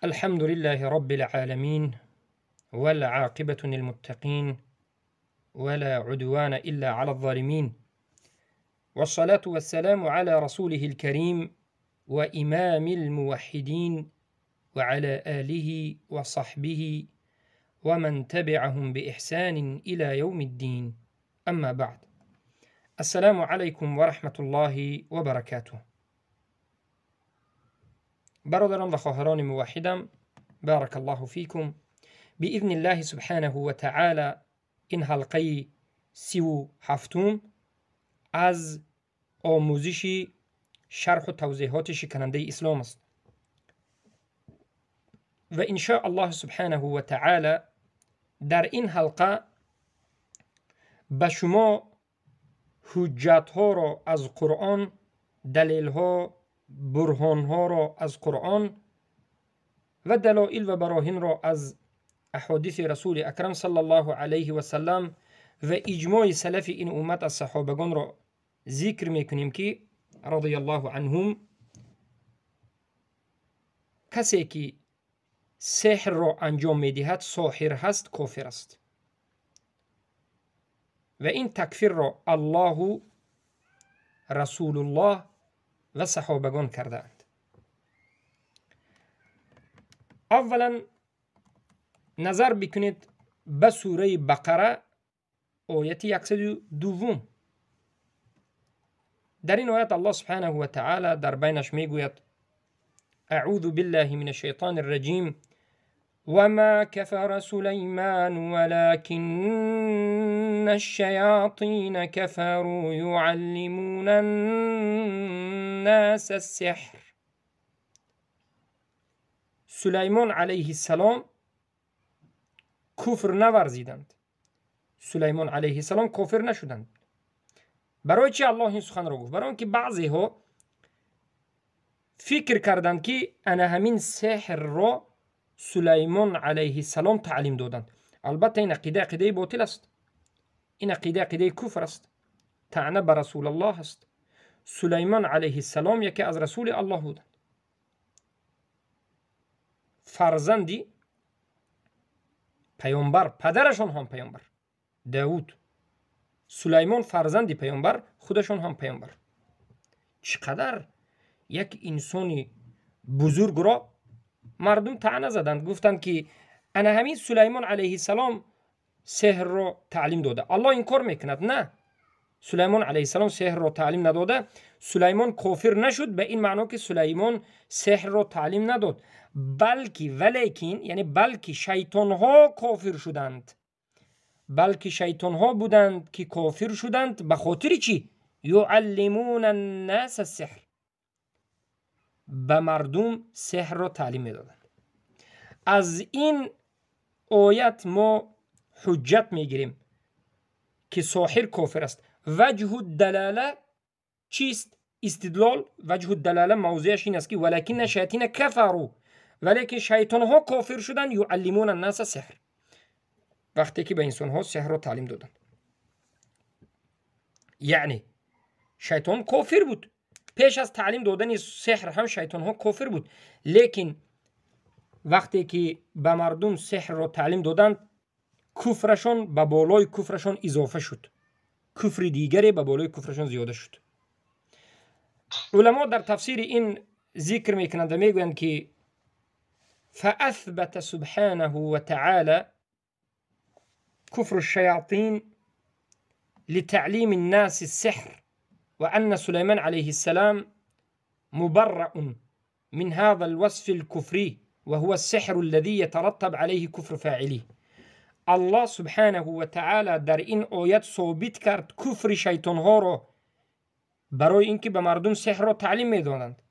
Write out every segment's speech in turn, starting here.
الحمد لله رب العالمين والعاقبة للمتقين ولا عدوان إلا على الظالمين والصلاة والسلام على رسوله الكريم وإمام الموحدين وعلى آله وصحبه ومن تبعهم بإحسان إلى يوم الدين أما بعد السلام عليكم ورحمة الله وبركاته. برادران و خواهران موحدم، بارک الله فیکم. باذن الله سبحانه و تعالی این حلقه 37 از آموزش شرح و توضیحات شکننده اسلام است و ان شاء الله سبحانه و تعالی در این حلقه به شما حجت ها را از قرآن، دلیل ها، برهان ها را از قرآن و دلائل و براهین را از احادیث رسول اکرم صلی الله علیه و سلم و اجماع سلف این امت از صحابگان را ذکر میکنیم که رضی الله عنهم کسی که سحر را انجام میدهد ساحر هست، کافر است و این تکفیر را الله، رسول الله و صحابگان کردند. اولا نظر بکنید به سوره بقره آیت 102. در این آیت الله سبحانه و تعالی در بینش میگوید اعوذ بالله من الشیطان الرجیم وما كفر سليمان ولكن الشياطين كفروا يعلمون الناس السحر. سلیمان علیه السلام کفر نورزیدند. سلیمان علیه السلام کافر نشدند. برای چی الله این سخن را گفت؟ برای اینکه بعضی ها فکر کردند که انا همین سحر را سلیمان علیه السلام تعلیم دادند. البته این عقیده باطل است. این عقیده کفر است. طعنه به رسول الله است. سلیمان علیه السلام یکی از رسول الله بودند. فرزندی پیامبر، پدرشون هم پیامبر، داوود. سلیمان فرزندی پیامبر، خودشون هم پیامبر. چقدر یک انسانی بزرگ را مردم طعنه زدند، گفتند که انا همین سلیمان علیه السلام سحر را تعلیم داده. الله این کار میکند؟ نه، سلیمان علیه السلام سحر را تعلیم نداده. سلیمان کافر نشد به این معنا که سلیمان سحر را تعلیم نداد، بلکه شیطان ها کافر شدند. بلکه شیطان ها بودند که کافر شدند. به خاطر چی؟ یعلمون الناس السحر، به مردم سحر را تعلیم میدادند. از این آیت ما حجت میگیریم که ساحر کافر است. وجه الدلاله چیست؟ استدلال وجه الدلاله موضعش این است که ولکن الشیاطین کفروا، ولیکن شیطان ها کافر شدند. یعلمون الناس السحر، وقتی که به انسان ها سحر را تعلیم دادند. یعنی شیطان کافر بود. پیش از تعلیم دادن سحر هم شیطان ها کافر بود، لیکن وقتی که به مردم سحر را تعلیم دادند کفرشان به بالای کفرشان اضافه شد، کفر دیگری به بالای کفرشان زیاده شد. علما در تفسیر این ذکر میکنند، میگویند که فاثبت سبحانه و تعالی كفر الشياطين لتعليم الناس السحر وأن سليمان عليه السلام مبرأ من هذا الوصف الكفري وهو السحر الذي يترتب عليه كفر فاعله. الله سبحانه و تعالی در این آیت ثابت کرد کفر شیطان ها را برای اینکه به مردم سحر را تعلیم میدادند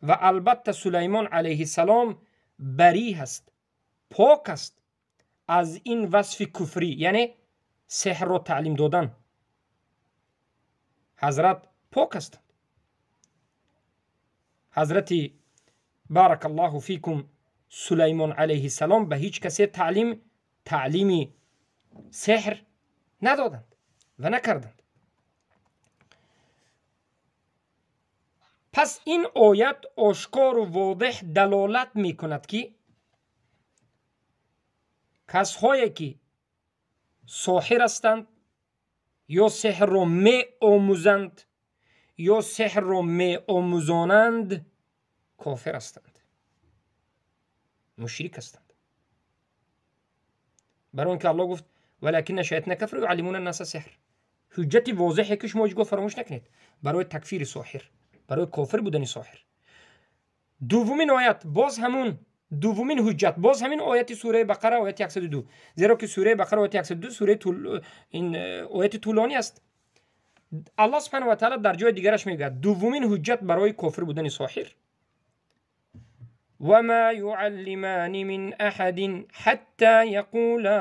و البته سلیمان علیه السلام بری هست، پاک است از این وصف کفری، یعنی سحر را تعلیم دادن. حضرت پاک است. حضرت بارک الله فیکم سلیمان علیه السلام به هیچ کسی تعلیم سحر ندادند و نکردند. پس این آیت آشکار و واضح دلالت می کند که کسایی که ساحر هستند یا سحر را می آموزند یا سحر را می آموزانند کافر هستند، مشرک هستند. برای اون که الله گفت ولکن الشیاطین کفروا یعلمون الناس السحر. حجت واضحه که شما هیچگاه فراموش نکنید برای تکفیر ساحر، برای کافر بودن ساحر. دومین آیت باز همون دومین حجت، باز همین آیت سوره بقره آیت 102، زیرا که سوره بقره آیت 102 سوره این آیت طولانی است. الله سبحانه و تعالی در جای دیگرش میگه دومین حجت برای کافر بودن ساحر و ما یعلمان من احد حتی یقولا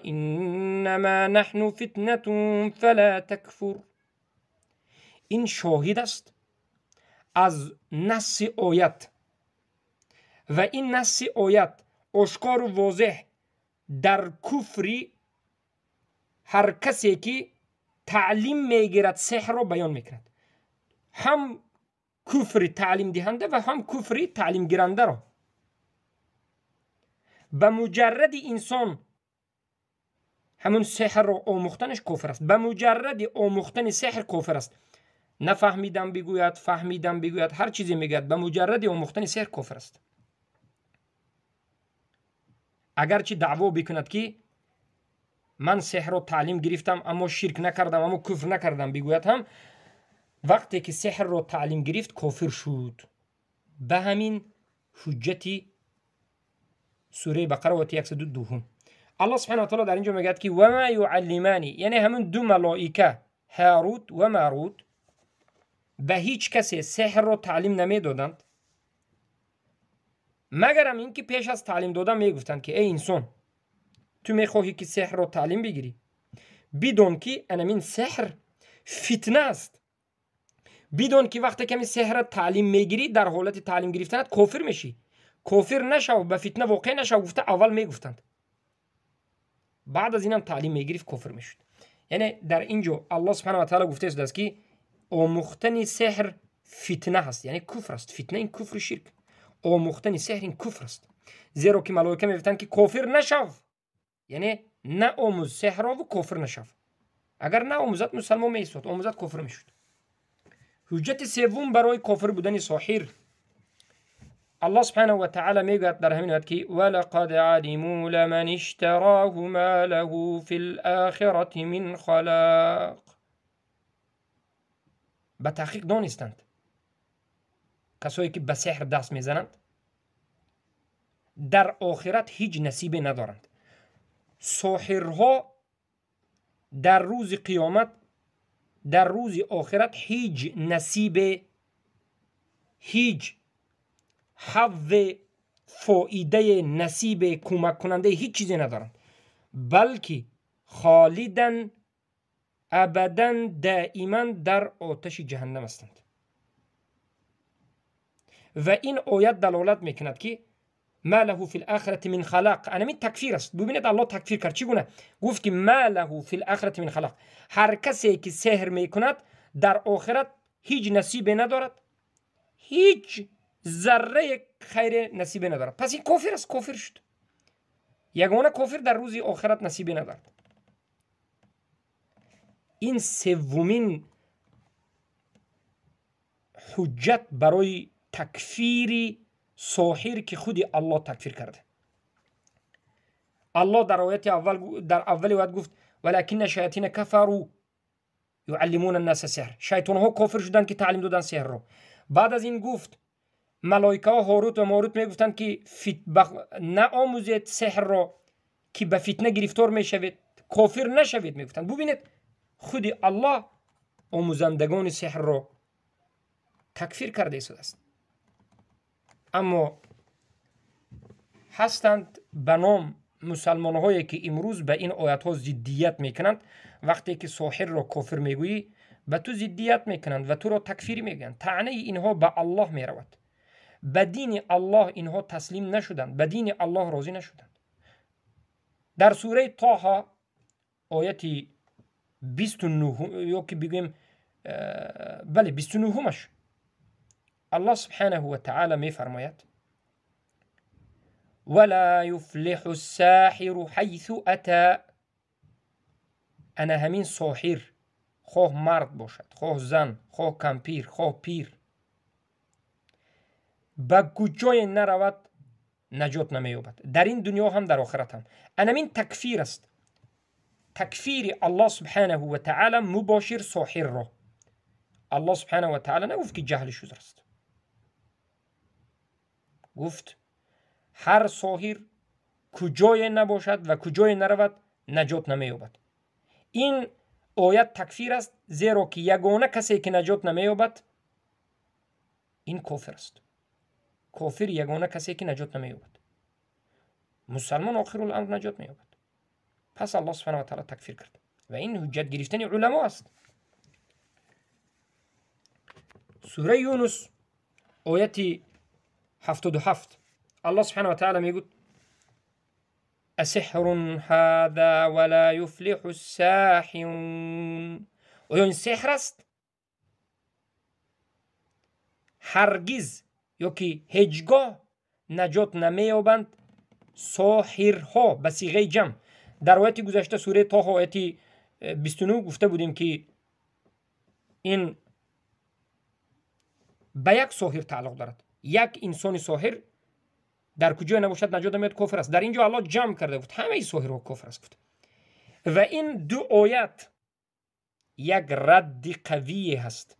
انما نحن فتنة فلا تکفر. این شاهد است از نص آیت و این نص آیت آشکار و واضح در کفری هر کسی که تعلیم میگیرد سحر را بیان میکند، هم کفر تعلیم دهنده و هم کفر تعلیم گیرنده را. به مجرد انسان همون سحر را آموختنش کفر است، به مجرد آموختن سحر کفر است. نفهمیدم بگوید، فهمیدم بگوید، هر چیزی میگوید، به مجرد آموختن سحر کفر است. اگرچه دعوا بکند که من سحر را تعلیم گرفتم اما شرک نکردم اما کفر نکردم بگوید، هم وقتی که سحر را تعلیم گرفت کافر شد. به همین حجتی سوره بقره آیه 102 الله سبحانه و تعالی در اینجا میگه که و ما یعلمانی، یعنی همون دو ملائکه هاروت و ماروت به هیچ کسی سحر را تعلیم نمیدادند مگر هم این که پیش از تعلیم دادن میگفتند که ای انسان تو میخواهی که سحر را تعلیم بگیری، بدون که این سحر فتنه است، بدون که وقتی که سحر تعلیم میگیری در حالت تعلیم گرفتنت کافر میشی، کافر نشو، به فتنه واقع نشو. گفته اول میگفتند، بعد از اینم تعلیم میگرفت کافر میشد. یعنی در اینجا الله سبحانه و تعالی گفته است که آموختن سحر فتنه هست، یعنی کفر است. فتنه این کفر شرک، آموختن سحر این کفر است. زیرا که ملائکه میگفتند که کافر نشو، یعنی نه آموز سحر و کافر نشو. اگر نه آموزد مسلمان میشد، آموزد کافر میشد. حجت سوم برای کافر بودن ساحر الله سبحانه و تعالی میگه در همین آیت که ولقد علموا لمن اشتراه ما له فی الاخره من خلاق. به تحقیق دانستند کسایی که به سحر دست میزنند در آخرت هیچ نصیبی ندارند. ساحرها در روز قیامت، در روز آخرت هیچ نصیب، هیچ حظ، فایده، نصیب، کمک کننده هیچ چیزی ندارند، بلکه خالدن ابدا دائما در آتش جهنم هستند. و این آیت دلالت میکند که ما له فی الاخره من خلاق، این تکفیر است. ببینید الله تکفیر کرد چگونه؟ گفت که ما له فی الاخره من خلاق، هر کسی که سحر میکند در آخرت هیچ نصیبی ندارد، هیچ ذره خیر نصیبی ندارد. پس این کافر است، کافر شد. یگانه کافر در روز آخرت نصیبی ندارد. این سومین حجت برای تکفیر ساحر که خود الله تکفیر کرده. الله در آیت اول، در اول آیت گفت ولکن الشیاطین کفروا یعلمون الناس السحر. شیطان ها کافر شدند که تعلیم دادن سحر رو. بعد از این گفت ملائکه ها هاروت و ماروت میگفتند که نه آموزید سحر را که به فتنه گرفتار میشوید، کافر نشوید میگفتند. ببینید خود الله آموزندگان سحر را تکفیر کرده است. اما هستند به نام مسلمان هایی که امروز به این آیات ها ضدیت میکنند. وقتی که ساحر را کافر میگویی به تو ضدیت میکنند و تو را تکفیر میگن. طعنه اینها به الله میرود. به دین الله اینها تسلیم نشدند، به دین الله راضی نشدند. در سوره طه آیت 29 یا که بگیم 29 الله سبحانه و تعالی می فرماید ولا يفلح الساحر حيث أتى. انا همین ساحر، خواه مرد باشد، خواه زن، خواه کمپیر، خواه پیر، به کجای نرود نجات نمییابد، در این دنیا هم در آخرت هم. این تکفیر است، تکفیر الله سبحانه و تعالی مباشر ساحر را. الله سبحانه و تعالی نگفت که جهلش عذر است، گفت هر ساحر کجای نباشد و کجای نرود نجات نمییابد. این آیت تکفیر است، زیرا که یگانه کسی که نجات نمییابد این کافر است. کافر یگانه کسی که نجات نمییابد. مسلمان آخر الامر نجات مییابد. پس الله سبحانه و تعالی تکفیر کرد و این حجت گرفتن علما است. سوره یونس آیت 77 الله سبحانه و تعالی میگوید اسحر هذا ولا يفلح الساحرون. آیا این سحر است؟ هرگز یا که هیچگاه نجات نمییابند ساحرها به صیغه جمع. در آیت گذشته سوره طه آیت 29 گفته بودیم که این به یک ساحر تعلق دارد. یک انسان ساحر در کجای نباشد نجات نمیاد کافر است. در اینجا الله جمع کرده بود همه ساحرها کافر است گفت. و این دو آیت یک رد قوی هست.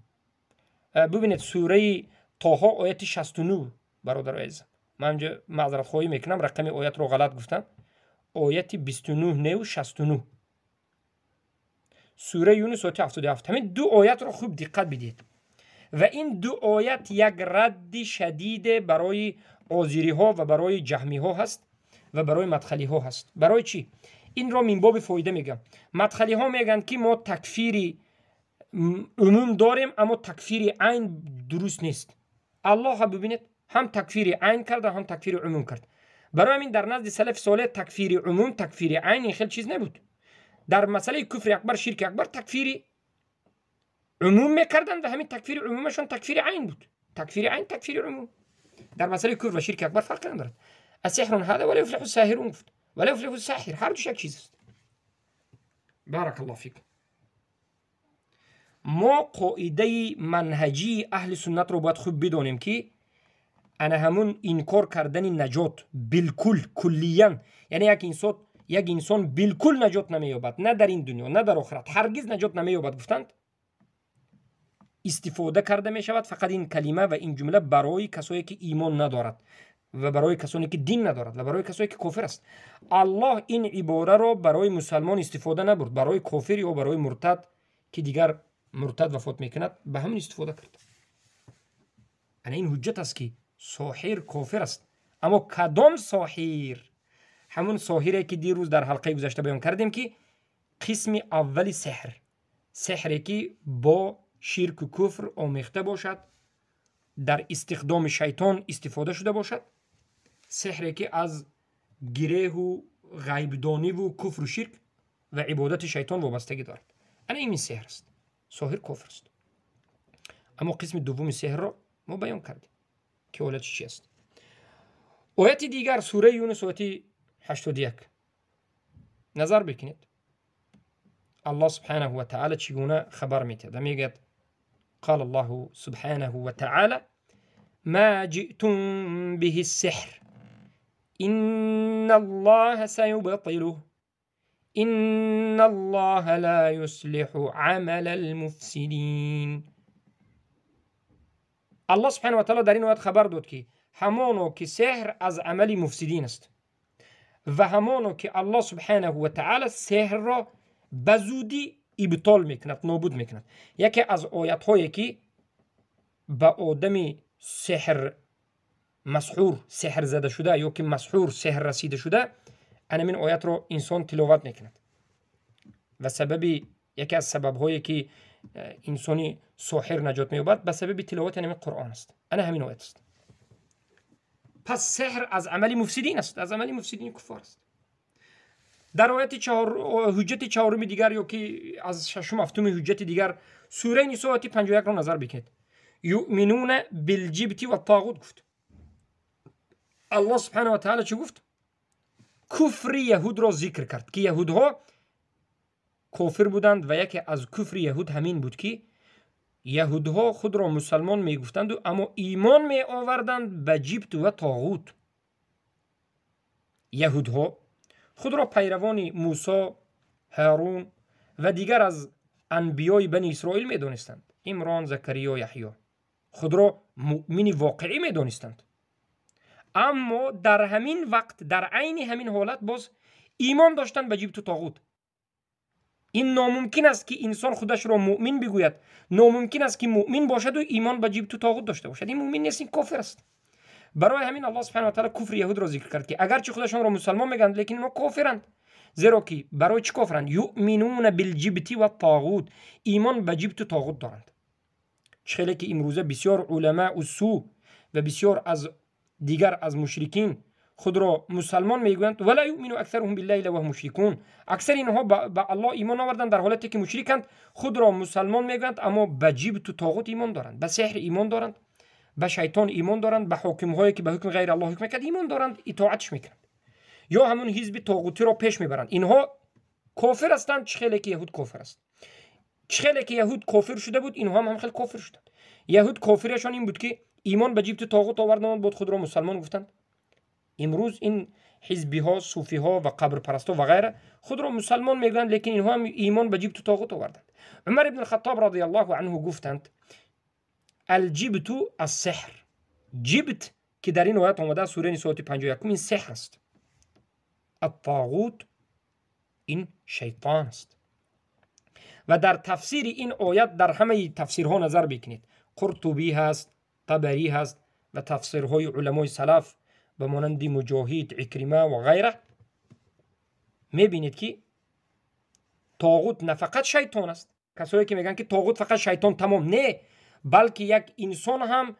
ببینید سوره طه آیت 69 برادر عزیز، من اینجا معذرت خواهی میکنم رقم آیت رو غلط گفتم، آیت 29 نه و 69 سوره یونس آیت 77. همین دو آیت رو خوب دقت بدید. و این دو آیت یک رد شدید برای آزیری ها و برای جهمی ها هست و برای مدخلی ها هست. برای چی؟ این را من باب فایده میگم. مدخلی ها میگن که ما تکفیر عموم داریم اما تکفیر عین درست نیست. الله ها ببینید هم تکفیر عین کرد و هم تکفیر عموم کرد. برای همین در نزد سلف صالح تکفیر عموم تکفیر عین این خیلی چیز نبود. در مسئله کفر اکبر شرک اکبر تکفیر عموم میکردن و همین تکفیر عمومشون تکفیر عین بود. تکفیر عین تکفیر عموم. در مسئله کفر و شرک اکبر فرق ندارد. السحر هذا ولا يفلح الساحرون گفت ولا يفلح الساحر، هر دوش یک چیز است. بارک الله فیکم. ما قاعده منهجی اهل سنت رو باید خوب بدونیم که انا همون انکار کردن نجات بالکل کلیاً، یعنی یک انسان بالکل نجات نمییابد، نه در این دنیا نه در آخرت هرگز نجات نمییابد گفتند، استفاده کرده می شود فقط این کلمه و این جمله برای کسایی که ایمان ندارد و برای کسانی که دین ندارد و برای کسایی که کافر است. الله این عباره را برای مسلمان استفاده نبرد، برای کافر یا برای مرتد که دیگر مرتد وفات میکند به همین استفاده کرد. این حجت است که ساحر کافر است. اما کدام ساحر؟ همون ساحری که دیروز در حلقه گذشته بیان کردیم که قسم اولی سحری که با شرک و کفر آمیخته باشد، در استخدام شیطان استفاده شده باشد، سحری که از گره و غیبدانی و کفر و شرک و عبادت شیطان وابستگی دارد. این سحر است. ساحر کفر است. اما قسم دوم سحر را ما بیان کردیم که حالت چی است. آیت دیگر سوره یونس آیت 81 نظر بکنید. الله سبحانه و تعالی چگونه خبر میده؟ میگه قال الله سبحانه و تعالی ما جئتم به السحر ان الله سيبطله ان الله لا يصلح عمل المفسدين. الله سبحانه و تعالی در این آیت خبر داد که همانو که سحر از عمل مفسدین است و همانو که الله سبحانه و تعالی سحر را به زودی ابطال میکند، نابود میکند. یکی از آیت هایی که به آدم سحر مسحور سحر زده شده یا که مسحور سحر رسیده شده این آیت رو انسان تلاوت میکند و یکی از سبب هایی که انسانی ساحر نجات مییابد به سبب تلاوت همین قرآن است. همین آیت است. پس سحر از عمل مفسدین است، از عمل مفسدین کفار است. در آیت حجت چهارم دیگر یا که از ششم هفتم حجت دیگر سوره نساء آیت 51 رو نظر بکنید. یؤمنون بالجبت و الطاغوت گفت. الله سبحانه و تعالی چی گفت؟ کفر یهود را ذکر کرد که یهودها کافر بودند و یکی از کفر یهود همین بود که یهودها خود را مسلمان می گفتند اما ایمان می آوردند به جبت و طاغوت. یهودها خود را پیروان موسی، هارون و دیگر از انبیای بنی اسرائیل می دانستند. عمران، زکریا، یحیی خود را مؤمن واقعی می دانستند. اما در همین وقت، در عین همین حالت باز ایمان داشتند به جبت و طاغوت. این ناممکن است که انسان خودش را مؤمن بگوید، ناممکن است که مؤمن باشد و ایمان به جبت و طاغوت داشته باشد. این مؤمن نیست، این کافر است. برای همین الله سبحانه و تعالی کفر یهود را ذکر کرد که اگرچه خودشان را مسلمان میگن لیکن اینا کافرند. زیرا که برای چی کافرند؟ یؤمنون بالجبت و الطاغوت، ایمان به جبت و طاغوت دارند. چخیلی که امروزه بسیار علماء السوء و بسیار از دیگر از مشرکین خود را مسلمان میگویند ولا یؤمن اکثرهم بالله و هم مشرکون. اکثر اینها به الله ایمان آوردند در حالتی که مشرکند، خود را مسلمان میگویند اما به جبت و طاغوت ایمان دارند، به سحر ایمان دارند، به شیطان ایمان دارند، به حاکم هایی که به حکم غیر الله حکم کرد ایمان دارند، اطاعتش میکنند یا همون حزب طاغوتی را پیش میبرند. اینها کافر هستند. چخیلی که یهود کافر است. چخیلی که یهود کافر شده بود، اینها هم خیلی کافر شدند. یهود کافرشان این بود که ایمان به جبت طاغوت آوردند، بود خود را مسلمان گفتند. امروز این حزبی ها، صوفی ها و قبر پرستا و غیره خود را مسلمان میگویند لیکن اینها هم ایمان به جبت طاغوت آوردند. عمر ابن الخطاب رضی الله عنه گفتند الجبت السحر. جبت که در این آیت آمده سوره نساء 51 این سحر است. الطاغوت این شیطان است. و در تفسیر این آیت در همه تفسیرها نظر بکنید، قرطبی هست، طبری هست و تفسیرهای علمای سلف به مانند مجاهد، عکرمه و غیره، میبینید که طاغوت نه فقط شیطان است. کسایی که میگن که طاغوت فقط شیطان تمام، نه، بلکه یک انسان هم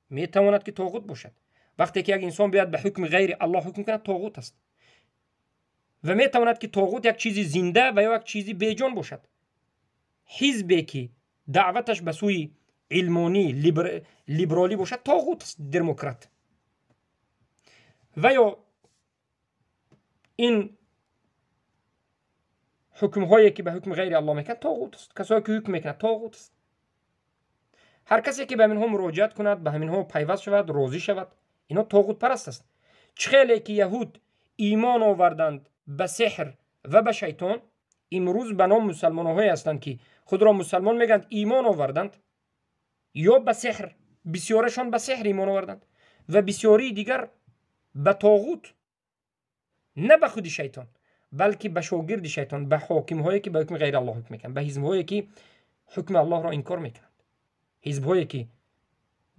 میتواند که طاغوت باشد. وقتی که یک انسان بیاد به حکم غیر الله حکم کند طاغوت است. و میتواند که طاغوت یک چیزی زنده و یا یک چیزی بیجان باشد. حزبی که دعوتش به سوی علمانی لیبرالی باشد طاغوت است، دموکرات. و یا این حکم هایی که به حکم غیر الله میکند طاغوت است. کسایی که حکم میکند طاغوت است. هر کسی که به همینها مراجعت کند، به همینها پیوست شود، راضی شود، اینا طاغوت پرست است. چخیلی که یهود ایمان آوردند به سحر و به شیطان، امروز به نام مسلمان هایی هستند که خود را مسلمان میگند ایمان آوردند یا به سحر، بسیارشان به سحر ایمان آوردند و بسیاری دیگر به طاغوت، نه به خود شیطان بلکه به شاگرد شیطان، به حاکم هایی که به حکم غیر الله حکم میکنند، به حزب هایی که حکم الله را انکار میکنند، حزب هایی که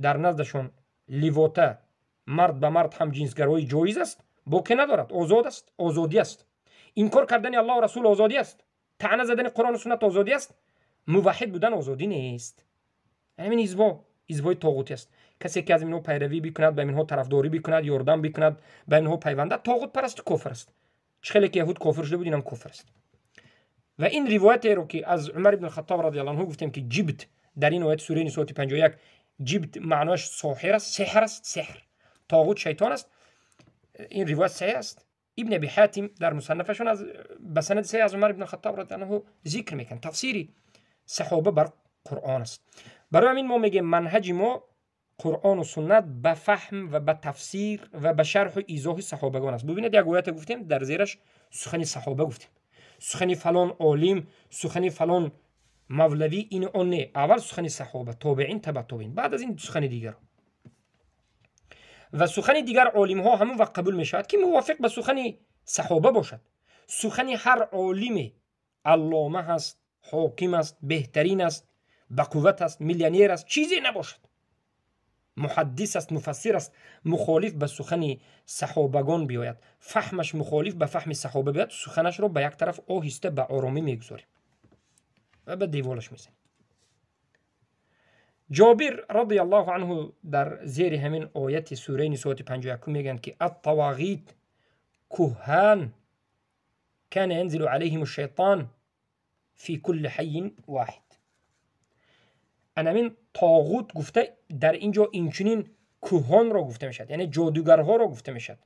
در نزدشان لیواته، مرد به مرد هم جنسگرایی جایز است، باکی ندارد، آزاد است، آزادی است. انکار کردن الله و رسول آزادی است. طعنه زدن قرآن و سنت آزادی است. موحد بودن آزادی نیست. همین حزبای طاغوتی است. کسی که از اینها پیروی بکند، به اینها طرفداری بکند، یاردن بکند، به اینها پیونده، طاغوت پرست، کافر است. چخیلی که یهود کافر شده بود، اینم کافر است. و این روایت رو که از عمر ابن الخطاب رضی الله عنه گفتیم که جبت در این آیه سوره نساء 51 جبت معناش ساحر است، سحر است، سحر. طاغوت شیطان است. این روایت صحیح است. ابن ابی حاتم در مصنفشون از بسند صحیح از عمر ابن الخطاب رضی الله عنه ذکر میکنه. تفسیری صحابه بر قرآن است. برای همین ما میگیم منهج ما قرآن و سنت به فهم و به تفسیر و به شرح و ایضاح صحابگان است. ببینید یک آیت گفتیم در زیرش سخن صحابه گفتیم، سخن فلان عالم، سخن فلان مولوی، این اون نه. اول سخن صحابه، تابعین، تبع تابعین، بعد از این سخن دیگر. و سخن دیگر عالم ها همون وقت قبول می شود که موافق به سخن صحابه باشد. سخن هر عالم علامه هست، حاکم است، بهترین است، به قوت است، میلیونیر است، چیزی نباشد، محدث است، مفسر است، مخالف به سخن صحابگان بیاید، فهمش مخالف به فهم صحابه بیاید، سخنش رو به یک طرف آهسته به آرامی میگذاریم و به دیوالش میزنیم. جابر رضی الله عنه در زیر همین آیت سوره نساء 51 میگن که الطواغیت کهان کان ينزل عليهم الشیطان فی کل حی واحد. انا من طاغوت گفته در اینجا اینچنین کوهان را گفته میشد، یعنی جادوگرها را گفته میشد.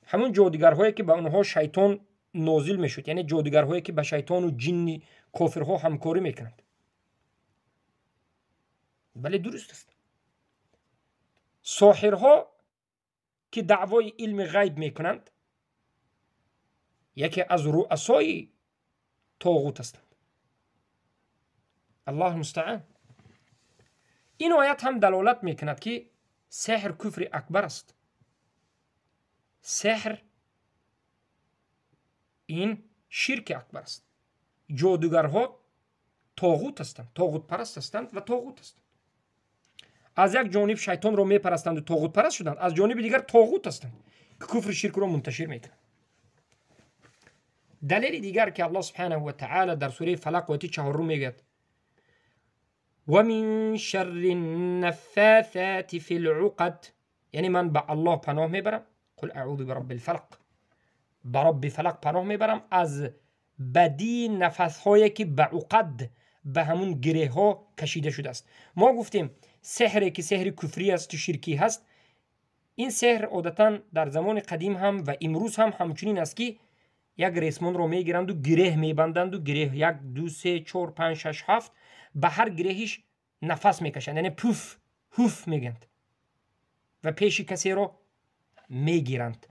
همون جادوگرهایی که به اونها شیطان نازل میشد، یعنی جادوگرهایی که به شیطان و جن کافرها همکاری میکنند. بله درست است. ساحرها که دعوای علم غیب میکنند یکی از رؤسای طاغوت هستند. الله المستعان. این آیت هم دلالت میکند که سحر کفر اکبر است. سحر این شرک اکبر است. جادوگرها طاغوت هستند، طاغوت پرست هستند و طاغوت هستند. از یک جانب شیطان را میپرستند و طاغوت پرست شدند، از جانب دیگر طاغوت هستند که کفر شرک را منتشر میکنند. دلیل دیگر که الله سبحانه و تعالی در سوره فلق آیه 4 میگوید و من شر النفاثات فی العقد، یعنی من به الله پناه میبرم، قل اعوذ برب الفلق، به رب فلق پناه میبرم از بدی نفس‌هایی که به عقد، به همون گره ها کشیده شده است. ما گفتیم سحری که سحر کفری است و شرکی هست، این سحر عادتا در زمان قدیم هم و امروز هم همچنین است که یک ریسمان رو میگیرند و گره میبندند و گره 1 2 3 4 5 6 7 به هر گرهش نفس میکشند، یعنی پوف هوف میگند و پیش کسی رو میگیرند،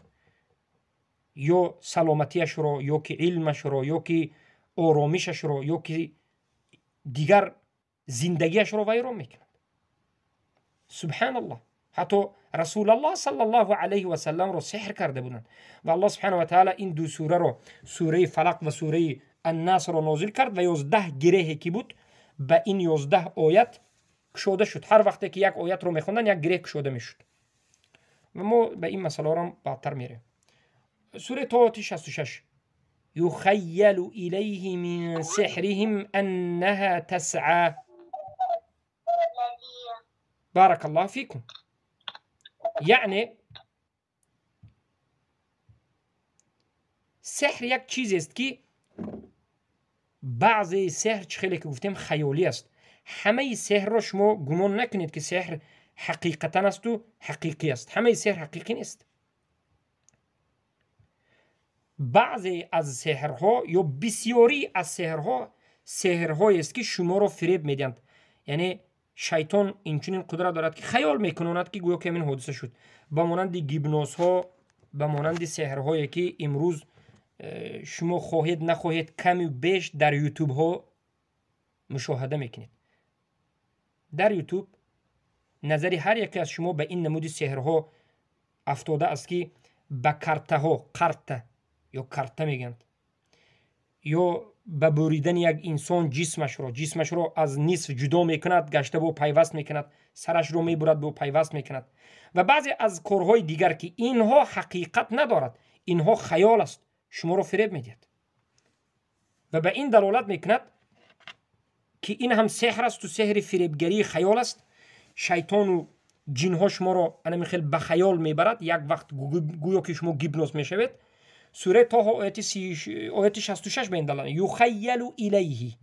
یا سلامتیش رو، یا که علمش رو، یا که آرامشش رو، یا که دیگر زندگیش رو ویران میکنند. سبحان الله. حتی رسول الله صلی الله علیه و سلم رو سحر کرده بودند و الله سبحانه و تعالی این دو سوره رو، سوره فلق و سوره الناس رو نازل کرد و 11 گره که بود به این 11 آیت کشوده شد. هر وقتی که یک آیت رو میخوندن یک گره کشوده میشد و ما به این مسئله رو بعدتر میریم. سوره طه 66 یخیل الیه من سحرهم انها تسعى. بارك الله فيكم. یعنی سحر یک چیزی است که بعضی سحر خیلی که گفتیم خیالی است. همه سحر را شما گمان نکنید که سحر حقیقتا است و حقیقی است. همه سحر حقیقی نیست. بعضی از سحرها یا بسیاری از سحرها سحرهایی است که شما را فریب میدهند. یعنی شیطان اینچنین قدرت دارد که خیال میکنند که گویا که همین حادثه شد. به مانند گیبنوس ها، به مانند سحرهایی که امروز شما خواهید نخواهید کمی بیش در یوتیوب ها مشاهده میکنید. در یوتیوب نظری هر یک از شما به این نمود سحرها افتاده است که به کرته ها، قرته یا کرته میگند، یا به بریدن یک انسان جسمش رو از نصف جدا میکند، گشته با پیوست میکند، سرش رو میبرد با پیوست میکند و بعضی از کارهای دیگر که اینها حقیقت ندارد، اینها خیال است، شما رو فریب میدهد و به این دلالت میکند که این هم سحر است و سحر فریبگری خیال است. شیطان و جنها شما رو انمیخیل به خیال میبرد، یک وقت گویا که شما گیبنوس میشوید. سوره طه آیت 66 به این دلالت یخیل الیه،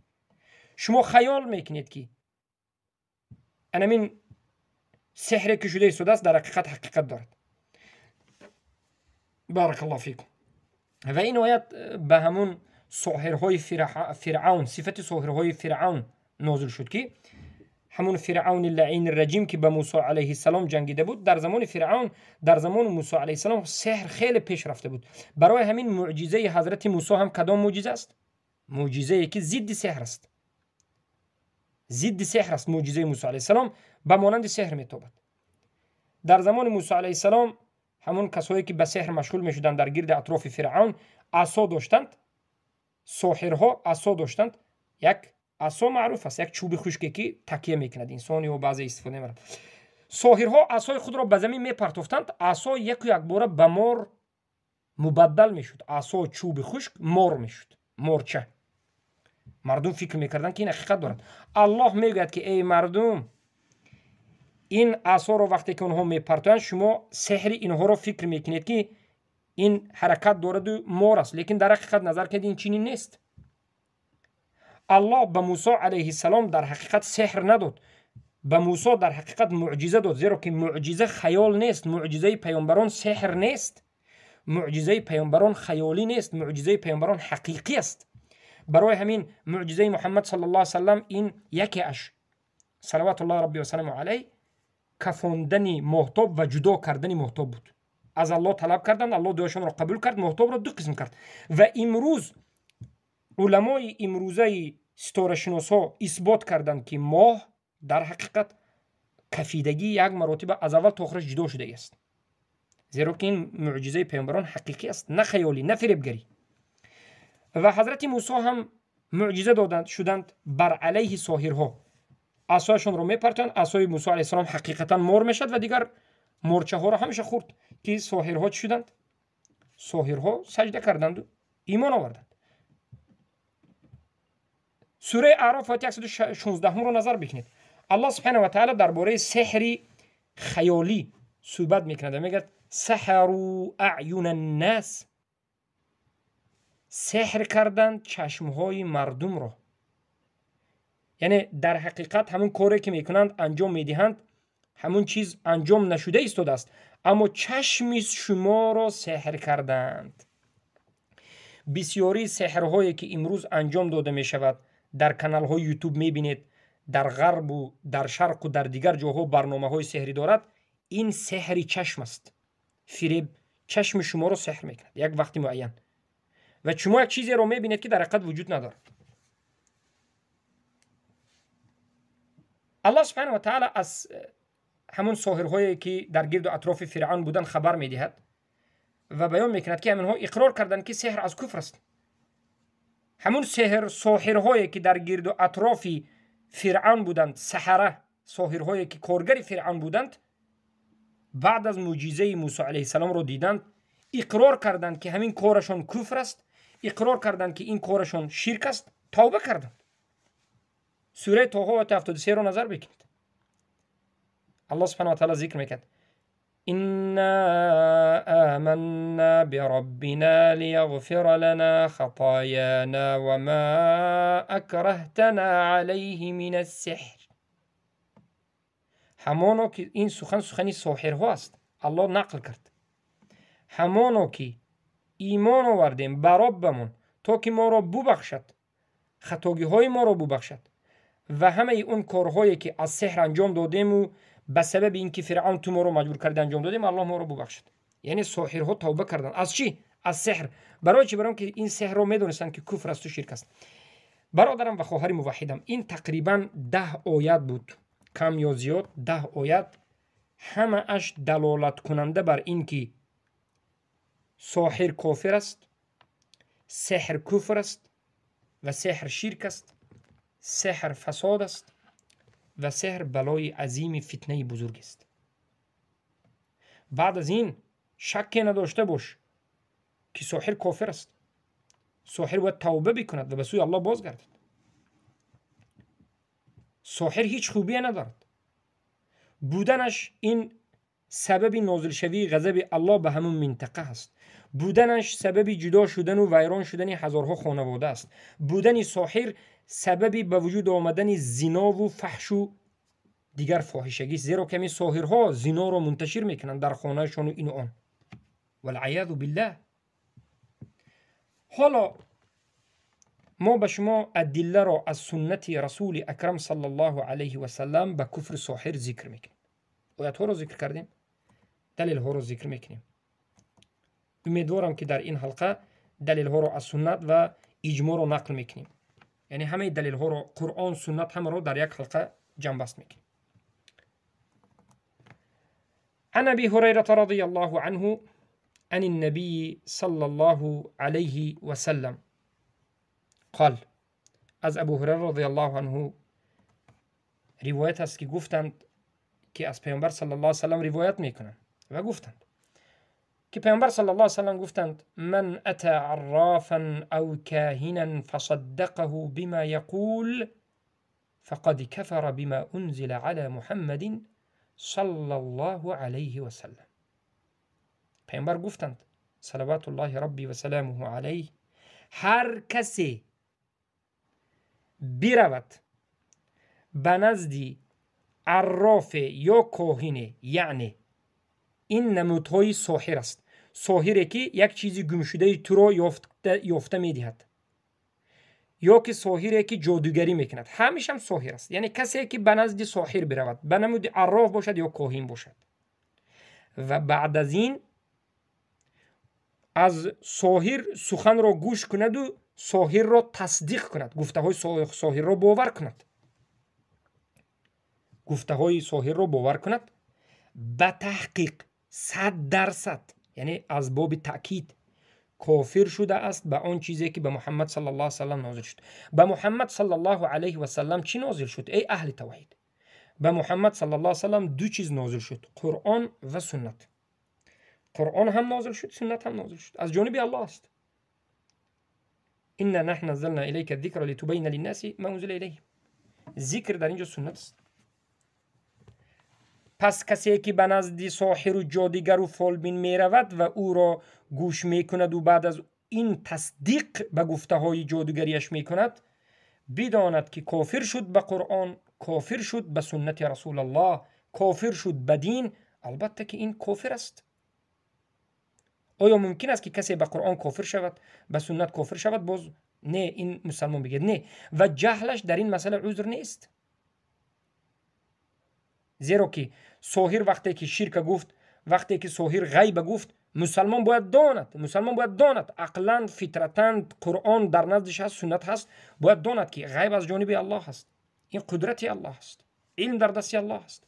شما خیال میکنید که انمین سحر که شده ایستاده است در حقیقت دارد. بارک الله فیکم. و این آیت به همون ساحرهای فرعون، صفت ساحرهای فرعون نازل شد که همون فرعون اللعین الرجیم که به موسی علیه السلام جنگیده بود، در زمان فرعون، در زمان موسی علیه السلام سحر خیلی پیش رفته بود. برای همین معجزه حضرت موسی هم کدام معجزه است؟ معجزه‌ای که ضد سحر است. ضد سحر است معجزه موسی علیه السلام، به مانند سحر میتابد. در زمان موسی علیه السلام همون کسایی که به سحر مشغول میشدند در گرد اطراف فرعون عصا داشتند. ساحرها عصا داشتند. یک عصا معروف است، یک چوب خشکی که تکیه میکند انسانی و بعضی استفاده می‌کنند. ساحرها عصای خود را به زمین میپرتافتند، عصا یک بار به مار مبدل میشد. عصا چوب خشک مار میشد، مارچه. مردم فکر میکردند که این حقیقت دارد. الله میگوید که ای مردم، این عصا رو وقتی که اونها میپرتوند شما سحر اینها رو فکر میکنید که این حرکت دارد و مار است، لیکن در حقیقت نظر کنید این چنین نیست. الله به موسی علیه السلام در حقیقت سحر نداد. به موسی در حقیقت معجزه داد، زیرا که معجزه خیال نیست، معجزه پیامبران سحر نیست، معجزه پیامبران خیالی نیست، معجزه پیامبران حقیقی است. برای همین معجزه محمد صلی الله علیه و سلم این یکی اش صلوات الله ربی و سلام علیه کفاندن مهتاب و جدا کردن مهتاب بود. از الله طلب کردند، الله دعاشون را قبول کرد، مهتاب را دو قسم کرد. و امروز علمای امروزه ستاره شناسا اثبات کردند که ماه در حقیقت کفیدگی یک مراتب از اول تا آخرش جدا شده است، زیرا که این معجزه پیامبران حقیقی است، نه خیالی، نه فریبگری. و حضرت موسی هم معجزه دادند شدند بر علیه ساحرها، عصایشون رو میپرتند، عصای موسی علیه السلام حقیقتا مر میشد و دیگر مرچه ها را همیشه خورد. که ساحرها چی شدند؟ ساحرها سجده کردند و ایمان آوردند. سوره اعراف آیه 116 رو نظر بکنید. الله سبحانه و تعالی درباره سحر خیالی صحبت میکند و میگه سحروا اعین الناس، سحر کردند چشمهای مردم را. یعنی در حقیقت همون کاری که میکنند انجام میدهند، همون چیز انجام نشده ایستاده است، اما چشم شما را سحر کردند. بسیاری سحرهایی که امروز انجام داده می شود در کانال های یوتیوب میبینید، در غرب و در شرق و در دیگر جاها برنامه های سحری دارد. این سحر چشم است. فریب چشم شما را سحر میکند یک وقتی معین و شما یک چیزی رو میبینید که در حقیقت وجود ندارد. الله سبحانه و تعالی از همون ساحرهایی که در گرد و اطراف فرعون بودن خبر میدهد و بیان میکند که همینها اقرار کردند که سحر از کفر است. همون ساحرهایی که در گرد و اطراف فرعون بودند، سحره، ساحرهایی که کارگر فرعون بودند، بعد از معجزه موسی علیه السلام رو دیدند، اقرار کردند که همین کارشون کفر است، اقرار کردند که این کارشون شرک است، توبه کردند. سوره طه آیه 73 رو نظر بکنید. الله سبحانه و تعالی ذکر میکرد إنا آمنا بربنا ليغفر لنا خطايانا وما أكرهتنا عليه من السحر. همانو که این سخنی ساحرها است، الله نقل کرد. همانو که ایمان آوردیم بر ربمون تا که ما را ببخشد، خطاگی های ما را ببخشد و همه اون کارهایی که از سحر انجام دادیم و به سبب اینکه فرعون تو ما رو مجبور کرد انجام دادیم، الله ما رو ببخشد. یعنی ساحرها توبه کردن از چی؟ از سحر. برای چی؟ برای که این سحر رو میدونستن که کفر است و شرک است. برادرم و خواهر موحدم، این تقریبا 10 آیت بود، کم یا زیاد 10 آیت، همه اش دلالت کننده بر این که ساحر کافر است، سحر کفر است و سحر شرک است، سحر فساد است و سحر بلای عظیم فتنه بزرگ است. بعد از این شک نداشته باش که ساحر کافر است. ساحر باید توبه بکند و به سوی الله بازگردد. ساحر هیچ خوبی ندارد. بودنش این سبب نازل شوی غضب الله به همون منطقه است. بودنش سبب جدا شدن و ویران شدن هزارها خانواده است. بودن ساحر سببی به وجود آمدن زنا و فحش و دیگر فاحشگی است، زیرا که می ساحرها زنا را منتشر میکنند در خانهشان و این و آن، والعیاذ بالله. حالا ما به شما ادله را از سنت رسول اکرم صلی الله علیه و سلم به کفر ساحر ذکر میکنیم. آیات ها را ذکر کردیم، دلیل ها را ذکر میکنیم. امیدوارم که در این حلقه دلیل ها را از سنت و اجماع را نقل میکنیم، یعنی همه دلیل ها را، قرآن سنت همه را در یک حلقه جمع بست میکنیم. عن ابي هريره رضي الله عنه عن النبي صلى الله عليه وسلم قال، از ابو هریره رضی الله عنه روایت است که گفتند که از پیامبر صلی الله علیه و سلم روایت میکنند و گفتند که پیامبر صلی الله علیه و سلم گفتند من اتى عرافا او کاهنا فصدقه بما يقول فقد كفر بما انزل على محمد صلی الله علیه و سلم. پیامبر گفتند صلوات الله ربی و سلامه علیه، هر کسی برود به نزد عراف یا کاهینه، یعنی این نمودهای ساحر است. ساحره که یک چیزی گم شده تو را یافته میدهد، یا که ساحره که جادوگری میکند، همیشه هم ساحر است. یعنی کسی که به نزد ساحر برود، به نمود عراف باشد یا کاهین باشد، و بعد از این از ساحر سخن را گوش کند و ساحر را تصدیق کند، گفته های ساحر را باور کند، گفته های ساحر را باور کند به تحقیق 100%، یعنی از باب تأکید کافر شده است به آن چیزی که به محمد صلی الله علیه و سلم نازل شد. به محمد صلی الله علیه و سلم چی نازل شد ای اهل توحید؟ به محمد صلی الله علیه و سلم دو چیز نازل شد، قرآن و سنت. قرآن هم نازل شد، سنت هم نازل شد، از جانب الله است. انا نحن نزلنا الیک الذکر لتبین للناس ما انزل الیهم. ذکر در اینجا سنت است. پس کسی که به نزد ساحر و جادوگر و فالبین می رود و او را گوش می کند و بعد از این تصدیق به گفته های جادوگریش می کند، بداند که کافر شد به قرآن، کافر شد به سنت رسول الله، کافر شد به دین. البته که این کافر است. آیا ممکن است که کسی به قرآن کافر شود، به سنت کافر شود؟ باز نه، این مسلمان بگید نه، و جهلش در این مسئله عذر نیست. زیرا که ساحر وقتی که شرک گفت، وقتی که ساحر غیب گفت، مسلمان باید داند عقلا فطرتا قرآن در نزدش هست، سنت هست، باید داند که غیب از جانب الله هست، این قدرت الله هست، علم در دست الله هست.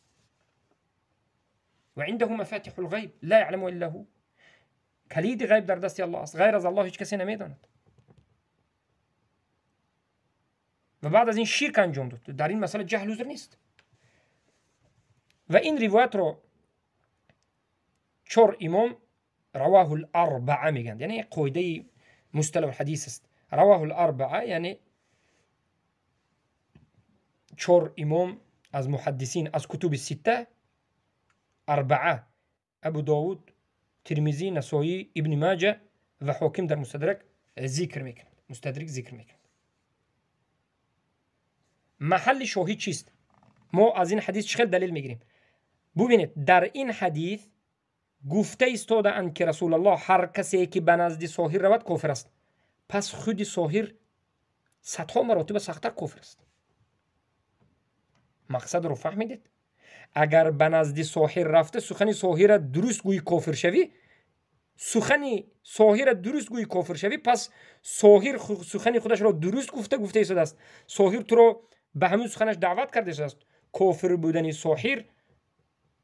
و عنده مفاتيح الغیب لا يعلم الا هو. کلید غیب در دست الله است، غیر از الله هیچ کسی نمیداند. و بعد از این شرک انجام داد، در این مسئله جهل عذر نیست. و این روایت رو 4 امام رواه الاربعه میگن، یعنی قاعده مصطلح الحدیث است. رواه الاربعه یعنی 4 امام از محدثین از کتب 6 اربعه، ابو داود، ترمذی، نسائی، ابن ماجه و حاکم در مستدرک ذکر میکنند. مستدرک ذکر میکنند. محل شاهد چیست؟ ما از این حدیث چه دلیل میگیریم؟ ببینید در این حدیث گفته ایستاده اند که رسول الله هر کسی که به نزد ساحر رود کافر است. پس خود ساحر صدها مراتب سخت‌تر کافر است. مقصد رو فهمیدید؟ اگر به نزد ساحر رفته سخن ساحر درست گویی کافر شوی، پس ساحر سخن خودش را درست گفته ایستاده است. ساحر تو را به همین سخنش دعوت کرده است. کافر بودن ساحر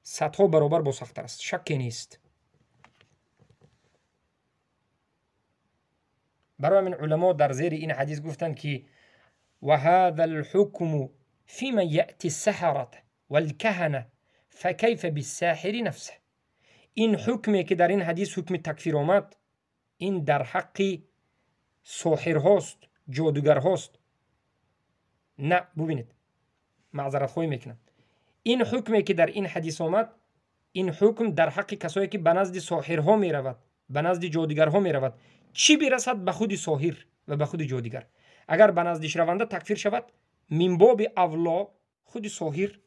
صدها برابر با سخت‌تر است، شکی نیست. برای من علما در زیر این حدیث گفتند که و هذا الحكم فی من یأتی السحرة والكهنة فکیف بالساحر نفسه. این حکمی که در این حدیث حکم تکفیر آمد، این در حق ساحر هاست، جادوگر هاست. نه، ببینید، معذرت خواهی میکنم. این حکمی که در این حدیث آمد، این حکم در حق کسایی که به نزد ساحرها می رود، به نزد جادوگرها می رود. چی برسد به خود ساحر و به خود جادوگر؟ اگر به نزدش رونده تکفیر شود، من باب اولا خود ساحر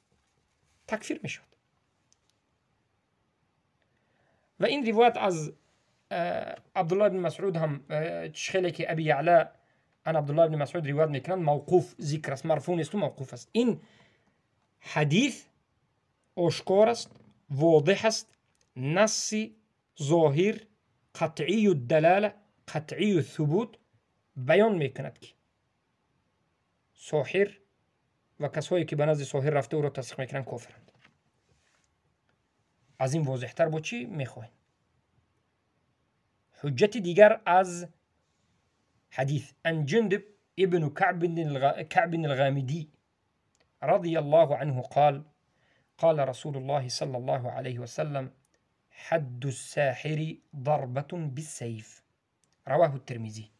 تکفیر می شود. و این روایت از عبدالله بن مسعود هم خیلی که ابی یعلا عن عبدالله بن مسعود روایت میکنند، موقوف ذکر است، مرفوع نیست و موقوف است. این حدیث آشکار است، واضح است، نص ظاهر، قطعی الدلاله، قطعی الثبوت بیان میکند که ساحر و کسایی که به نزد ساحر رفته او را تصدیق میکنند کافرند. از این واضح تر با چی میخواین؟ حجت دیگر از حدیث عن جندب ابن كعب الغامدي رضي الله عنه قال قال رسول الله صلى الله عليه وسلم حد الساحر ضربة بالسيف رواه الترمذي.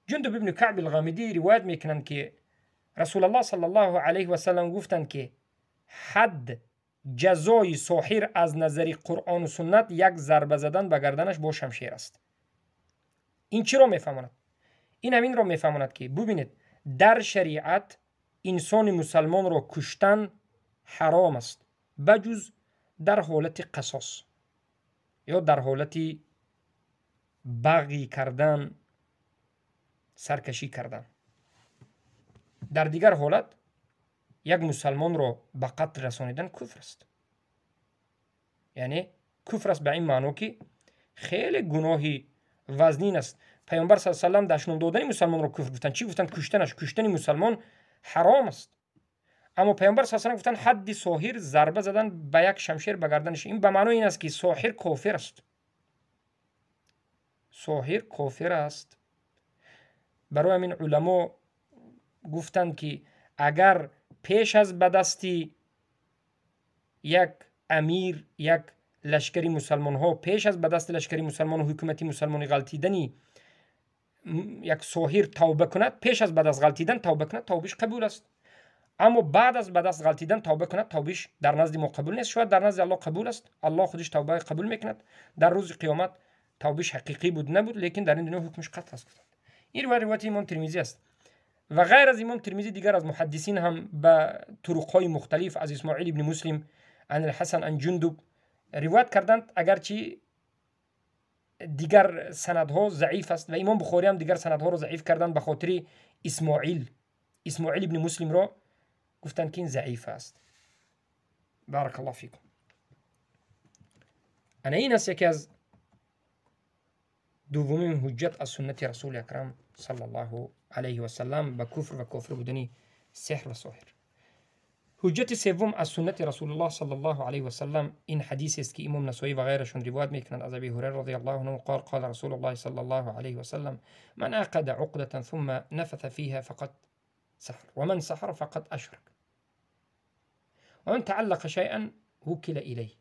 جندب ابن كعب الغامدي روایت میکنند که رسول الله صلی الله علیه و سلم گفتند که حد جزای ساحر از نظر قرآن و سنت یک ضربه زدن به گردنش با شمشیر است. این چی را میفهماند؟ این همین را میفهماند که ببینید در شریعت انسان مسلمان را کشتن حرام است بجز در حالت قصاص یا در حالت بغی کردن، سرکشی کردن. در دیگر حالت یک مسلمان را به قتل رسانیدن کفر است. یعنی کفر است به این معنی که خیلی گناهی وزنین است. پیامبر صلی الله علیه و سلم دشنام دادن مسلمان را کفر گفتن. چی گفتن؟ کشتنش. کشتن مسلمان حرام است. اما پیامبر صلی الله علیه و سلم گفتن حد ساحر ضربه زدن به یک شمشیر به گردنش. این به معنی این است که ساحر کافر است. ساحر کافر است. برای همین علما گفتند که اگر پیش از به دستی یک امیر، یک لشکری مسلمان ها، پیش از به دست لشکری مسلمان و حکومتی مسلمانی غلطیدنی یک ساحر توبه کند، پیش از به دست غلطیدن توبه کند، توبهش قبول است. اما بعد از به دست غلطیدن توبه کند، توبهش در نزد ما قبول نیست. شاید در نزد الله قبول است. الله خودش توبه قبول میکند. در روز قیامت توبهش حقیقی بود نبود، لیکن در این دنیا حکمش قتل است. این روایت امام ترمذی است. و غیر از امام ترمذی دیگر از محدثین هم به طرق‌های مختلف از اسماعیل ابن مسلم عن الحسن عن جندب روایت کردند، اگرچه دیگر سندها ضعیف است و امام بخاری هم دیگر سندها را ضعیف کردند به خاطر اسماعیل ابن مسلم را گفتند که این ضعیف است. بارک الله فیکم. این است یکی از دومین حجت از سنت رسول اکرم صلی الله علیه و سلم به کفر و کافر بودن سحر و ساحر. حجت سوم از سنت رسول الله صلی الله علیه و سلم این حدیث است که امام نسائی و غیرشون روایت میکنند از ابی هریره رضی الله عنه قال قال رسول الله صلی الله علیه و سلم من عقد عقدة ثم نفث فيها فقد سحر ومن سحر فقد اشرك ومن تعلق شيئا وكل الیه.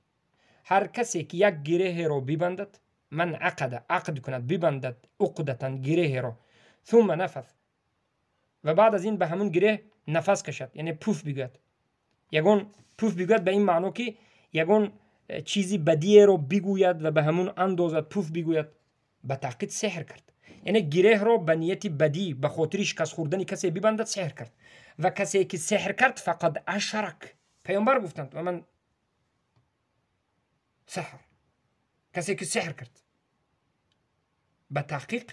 هر کسی که یک گره را ببندد، من عقد کند، ببندد عقدة گره را، ثم نفث و بعد از این به همون گره نفس کشد، یعنی پوف بگوید. یگون پوف بگوید به این معنی که یگون چیزی بدیه رو بگوید و به همون اندازت پوف بگوید، به تحقیق سحر کرد. یعنی گره رو به نیت بدی به خاطر شکست خوردن کسی ببندد، سحر کرد. و کسی که سحر کرد فقط اشرک. پیامبر گفتند و من سحر، کسی که سحر کرد به تحقیق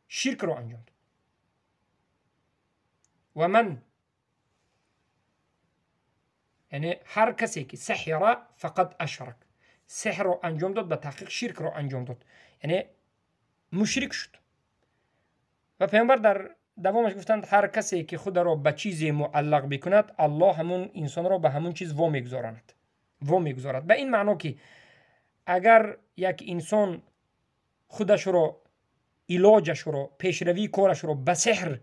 شرک رو انجام داد. و من یعنی هر کسی که سحر فقط اشرک، سحر رو انجام داد به تحقیق شرک رو انجام داد، یعنی مشرک شد. و پیامبر در دوامش گفتند هر کسی که خود را به چیزی معلق بکند، الله همون انسان را به همون چیز وا میگذارد. به این معنا که اگر یک انسان خودش را، علاجش را، پیشروی کارش را به سحر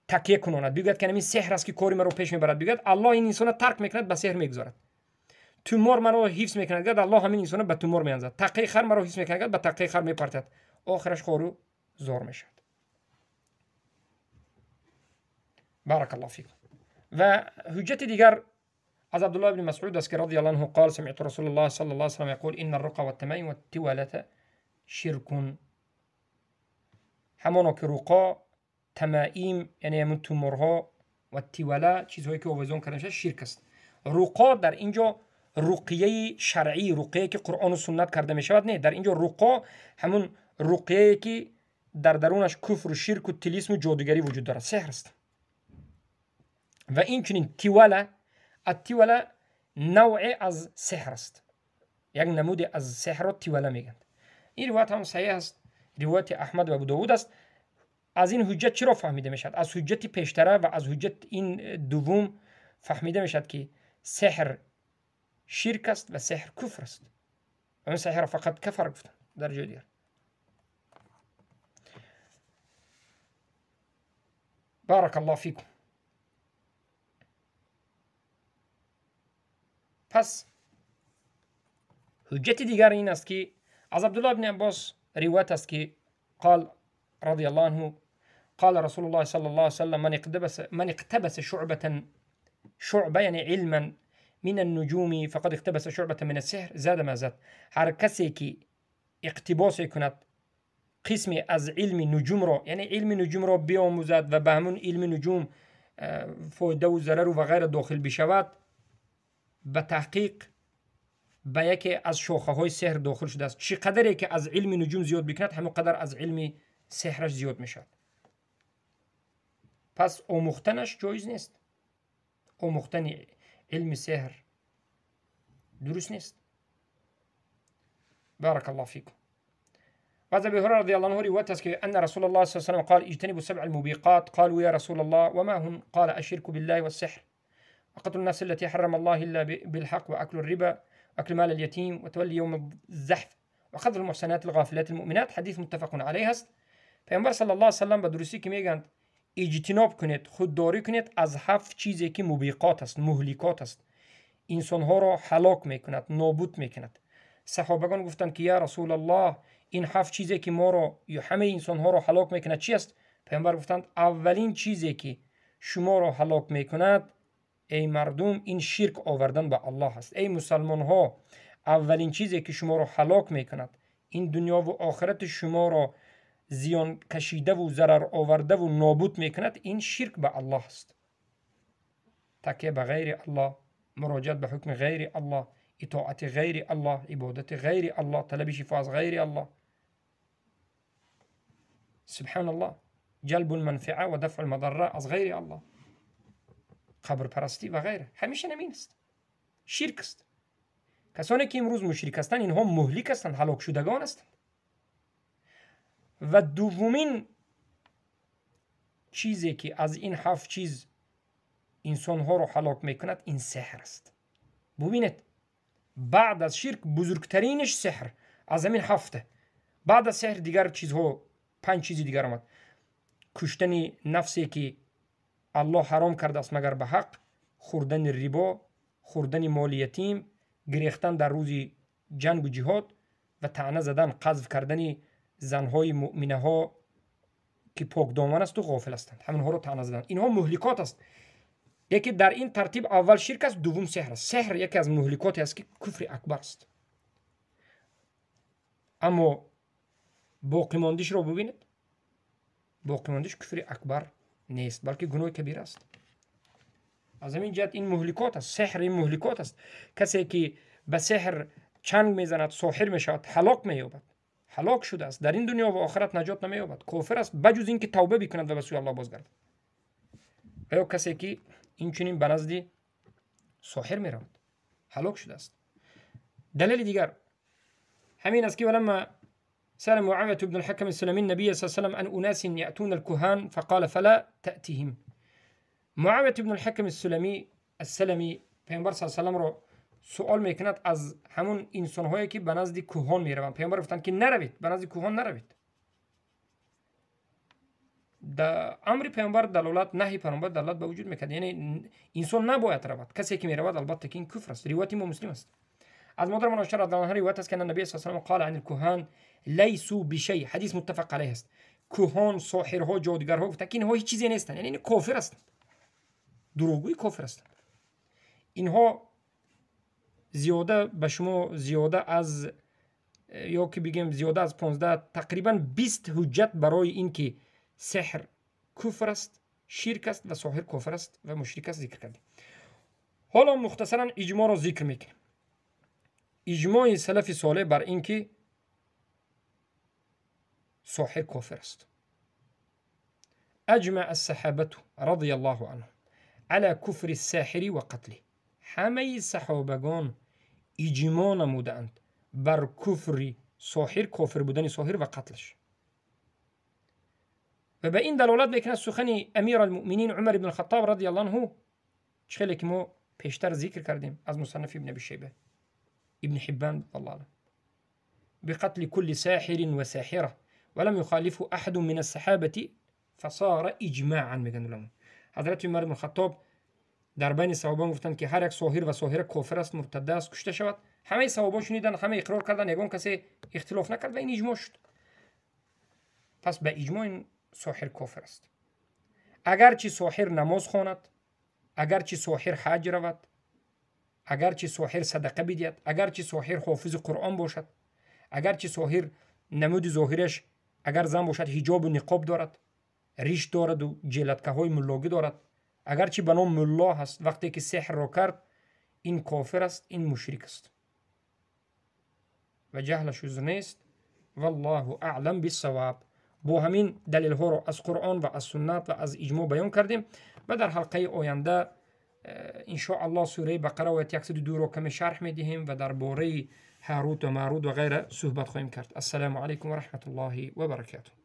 تکیه کناند، بگوید که همین سحر است که کاری مرا پیش میبرد، بگوید الله این انسان را ترک میکند، به سحر میگذارد. تومور مرا حفظ میکند، بگوید الله همین انسان را به تومور میاندازد. تقی خر مرا حفظ میکند، به تقی خر میپرتد، آخرش خارو زار میشد. بارک الله فیکم. و حجت دیگر از عبدالله بن مسعود است که رضی الله عنه قال سمعت رسول الله صلی الله علیه و سلم یقول ان الرقى والتمائم والتوالة شرك. همانا که رقا، تمائم یعنی همون تومورها و تیوله چیزهایی که آویزان کرده میشه شرک است. رقا در اینجا رقیه شرعی، رقیه که قرآن و سنت کرده می شود نه، در اینجا رقا همون رقیه که در درونش کفر و شرک و تلیسم و جادوگری وجود دارد، سحر است. و این چنین تیوله، التیوله نوع از سحر است، یک نمود از سحر را تیوله میگند. این روایت هم صحیح است، روایت احمد و ابو داود است. از این حجت چرا فهمیده میشد؟ از حجت پیشتره و از حجت این دوم فهمیده میشد که سحر شرک است و سحر کفر است. و من سحر فقط کفر گفتن در جای دیگر. بارک الله فیکم. پس حجت دیگر این است که از عبدالله بن عباس روایت است که قال رضی الله عنه قال رسول الله صلی الله علیه وسلم من اقتبس شعبه یعنی علما من النجوم فقد اقتبس شعبه من السحر زاد ما زاد. هر کسی که اقتباس کند قسمی از علم نجوم را، یعنی علم نجوم را بیاموزد و به همون علم نجوم فایده و ضرر و غیره داخل بشود، به تحقیق به یکی از شاخه های سحر داخل شده است. چقدر که از علم نجوم زیاد بکند همون قدر از علم سحرش زیاد میشد. پس آموختنش جایز نیست. آموختن علم سحر درست نیست. بارك الله فيكم. وعن ابي هريره رضي الله عنه روايه ان رسول الله صلى الله عليه وسلم قال اجتنبوا 7 الموبقات. قالوا يا رسول الله وما هن؟ قال الشرك بالله والسحر وقتل النفس التي حرم الله الا بالحق واكل الربا واكل مال اليتيم وتولي يوم الزحف وقذف المحسنات الغافلات المؤمنات. حدیث متفق علیه است. پیامبر صلی الله علیه و سلم به درستی که میگند اجتناب کنید، خودداری کنید از 7 چیزی که موبقات است، مهلکات است، انسان ها را هلاک میکند، نابود میکند. صحابگان گفتند که یا رسول الله این 7 چیزی که ما را یا همه انسان ها را هلاک میکند چی است؟ پیامبر گفتند اولین چیزی که شما را هلاک میکند ای مردم این شرک آوردن به الله است. ای مسلمان ها، اولین چیزی که شما را هلاک میکند، این دنیا و آخرت شما را زیان کشیده و ضرر آورده و نابود میکند، این شرک به الله است. تکیه به غیر الله، مراجعت به حکم غیر الله، اطاعت غیر الله، عبادت غیر الله، طلب شفا از غیر الله. سبحان الله. جلب المنفعه و دفع المضره از غیر الله، قبر پرستی و غیره، همیشه نمین است، شرک است. کسانی که امروز مشرک هستند اینها مهلک هستند، هلاک شدگان هستند. و دومین چیزی که از این 7 چیز انسان ها را هلاک میکند این سحر است. ببینید بعد از شرک بزرگترینش سحر، از همین 7. بعد از سحر دیگر چیزها 5 چیزی دیگر آمد. کشتن نفسی که الله حرام کرده است مگر به حق، خوردن ربا، خوردن مال یتیم، گریختن در روز جنگ و جهاد و طعنه زدن، قذف کردن زنهای مؤمنه ها که پاک دامن است و غافل هستند، همونها رو طعنه زدن. اینها مهلکات است. یکی در این ترتیب اول شرک است، دوم سحر است. سحر یکی از مهلکاتی است که کفر اکبر است. اما باقی ماندیش رو ببینید، باقی ماندیش کفر اکبر نیست بلکه گناه کبیره است. از همین جهت این مهلکات است. سحر این مهلکات است. کسی که به سحر چنگ میزند، ساحر میشود، هلاک مییابد، هلاک شده است، در این دنیا و آخرت نجات نمییابد، کافر است، بجز اینکه توبه بکند و به سوی الله بازگردد. یا کسی که این چنین به نزد ساحر میرود، هلاک شده است. دلیل دیگر همین است که ولما سأل معاوية بن الحكم السلمي النبي صلى الله عليه وسلم عن أناس يأتون الكهان فقال فلا تأتيهم. معاوية بن الحكم السلمی پیامبر صلی الله علیه و سلم را سوال میکند از همون انسان‌هایی که به نزد کوهان میروند. پیامبر گفتند که نروید، به نزد کوهان نروید. در امر پیامبر دلالت، نهی پیامبر دلالت به وجود میکرد، یعنی انسان نباید رود. کسی که میرود البته که این کفر است. روایت ما مسلم است. از مادر من عایشه رضی الله عنها روایت است که نبی صلی الله علیه و سلم قال عن الكهان لیسوا بشیء. حدیث متفق علیه است. کوهان، ساحرها، جادوگرها گفتند که اینها هیچ چیزی نیستند، یعنی این کافر هستند، دروغگوی کافر هستند. اینها زیاده به شما زیاده از یا که بگیم زیاده از 15 تقریبا 20 حجت برای این که سحر کفر است، شرک است و ساحر کافر است و مشرک است ذکر کردیم. حالا مختصرا اجماع را ذکر میکنیم. اجماع سلف صالح بر این که ساحر کافر است. اجمع الصحابه رضی الله عنهم على کفر الساحر و قتله. همه صحابگان اجماع نمودند بر کفر ساحر، کافر بودن ساحر و قتلش. و به این دلالت میکنه سخن امیر المؤمنین عمر بن الخطاب رضی الله عنه، چخیلی که ما پیشتر ذکر کردیم از مصنف ابن ابی شیبه، ابن حبان والله اعلم، بقتل كل ساحر وساحره ولم يخالفه احد من الصحابه فصار اجماعا. میگن علما حضرت عمر بن الخطاب در بین صحابان گفتند که هر یک ساحر و ساحره کافر است، مرتد است، کشته شود. همه صحابه شنیدن، همه اقرار کردن، یگان کسی اختلاف نکرد و این اجماع شد. پس به اجماع این ساحر کافر است. اگرچه ساحر نماز خواند، اگرچه ساحر حج رود، اگرچه ساحر صدقه بدهد، اگرچه ساحر حافظ قرآن باشد، اگرچه ساحر نمود ظاهرش اگر زن باشد حجاب و نقاب دارد، ریش دارد و جلدکه های ملاگی دارد، اگرچه به نام ملا هست، وقتی که سحر را کرد این کافر است، این مشرک است و جهلش عذر نیست. والله اعلم بالصواب. با همین دلیل ها را از قرآن و از سنت و از اجماع بیان کردیم و در حلقه آینده ان شاء الله سوره بقره و آیه 102 را کمی شرح میدهیم و درباره هاروت و ماروت و غیره صحبت خواهیم کرد. السلام علیکم و رحمت الله و برکاته.